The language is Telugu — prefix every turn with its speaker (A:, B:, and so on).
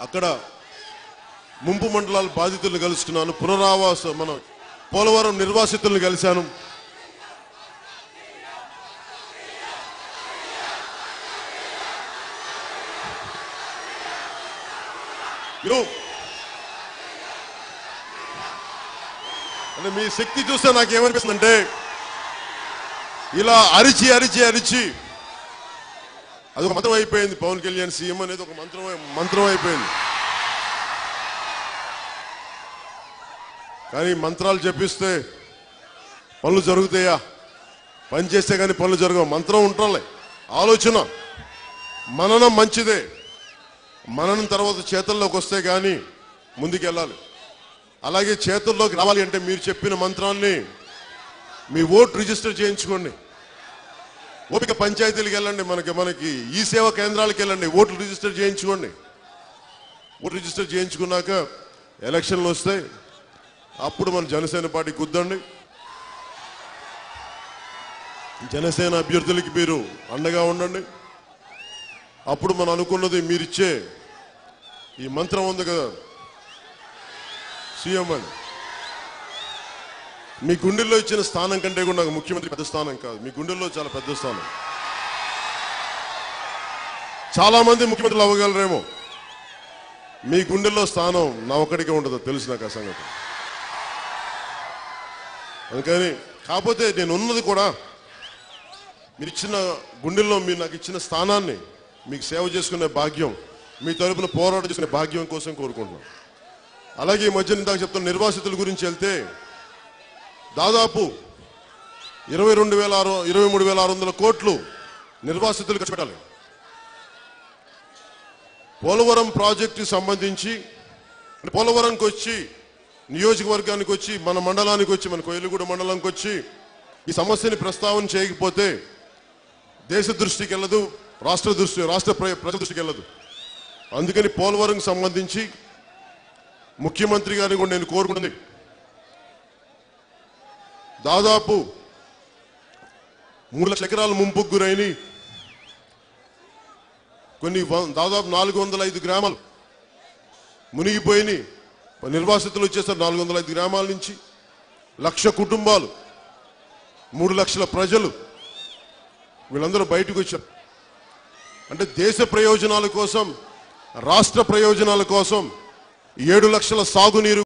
A: అక్కడ ముంపు మండలాల బాధితులను కలుసుకున్నాను. పునరావాస మన పోలవరం నిర్వాసితులను కలిశాను. అంటే మీ శక్తి చూస్తే నాకేమనిపిస్తుందంటే, ఇలా అరిచి అరిచి అరిచి అదొక మంత్రం అయిపోయింది. పవన్ కళ్యాణ్ సీఎం అనేది ఒక మంత్రం అయిపోయింది. కానీ మంత్రాలు చెప్పిస్తే పనులు జరుగుతాయా? పని చేస్తే కానీ పనులు జరగవు. మంత్రం ఉంటాలే, ఆలోచన మననం మంచిదే. మననం తర్వాత చేతల్లోకి వస్తే కానీ ముందుకెళ్ళాలి. అలాగే చేతుల్లోకి రావాలి అంటే మీరు చెప్పిన మంత్రాన్ని మీ ఓటు రిజిస్టర్ చేయించుకోండి. ఓపిక పంచాయతీలకు వెళ్ళండి, మనకి ఈ సేవా కేంద్రాలకు వెళ్ళండి, ఓట్లు రిజిస్టర్ చేయించుకోండి. ఓటు రిజిస్టర్ చేయించుకున్నాక ఎలక్షన్లు వస్తాయి, అప్పుడు మన జనసేన పార్టీ కుద్దండి. జనసేన అభ్యర్థులకి మీరు అండగా ఉండండి. అప్పుడు మనం అనుకున్నది మీరిచ్చే ఈ మంత్రం ఉంది కదా సీఎం అని, మీ గుండెల్లో ఇచ్చిన స్థానం కంటే కూడా నాకు ముఖ్యమంత్రి పెద్ద స్థానం కాదు, మీ గుండెల్లో చాలా పెద్ద స్థానం. చాలా మంది ముఖ్యమంత్రులు అవ్వగలరేమో, మీ గుండెల్లో స్థానం నా ఒక్కడికే ఉండదు, తెలుసు నాకు ఆ సంగతి. అందుకని కాకపోతే నేను ఉన్నది కూడా మీరు ఇచ్చిన గుండెల్లో, మీరు నాకు ఇచ్చిన స్థానాన్ని మీకు సేవ చేసుకునే భాగ్యం, మీ తరపున పోరాటం చేసుకునే భాగ్యం కోసం కోరుకుంటున్నాను. అలాగే ఈ మధ్య ఇందాక చెప్తున్న నిర్వాసితుల గురించి వెళ్తే దాదాపు 23,600 కోట్లు నిర్వాసితులు ఖర్చు పెట్టాలి. పోలవరం ప్రాజెక్టుకి సంబంధించి పోలవరంకి వచ్చి, నియోజకవర్గానికి వచ్చి, మన మండలానికి వచ్చి, మన కోయిలగూడ మండలానికి వచ్చి ఈ సమస్యని ప్రస్తావన చేయకపోతే దేశ దృష్టికి వెళ్ళదు, రాష్ట్ర ప్రజల దృష్టికి వెళ్ళదు. అందుకని పోలవరంకి సంబంధించి ముఖ్యమంత్రి గారిని కూడా నేను కోరుకుంటుంది, దాదాపు 3 లక్షల ఎకరాల ముంపుకు గురైన కొన్ని దాదాపు 405 గ్రామాలు మునిగిపోయినాయి. నిర్వాసితులు వచ్చేసారు 405 గ్రామాల నుంచి. 1,00,000 కుటుంబాలు, 3 లక్షల ప్రజలు, వీళ్ళందరూ బయటకు వచ్చారు. అంటే దేశ ప్రయోజనాల కోసం, రాష్ట్ర ప్రయోజనాల కోసం 7 లక్షల సాగునీరు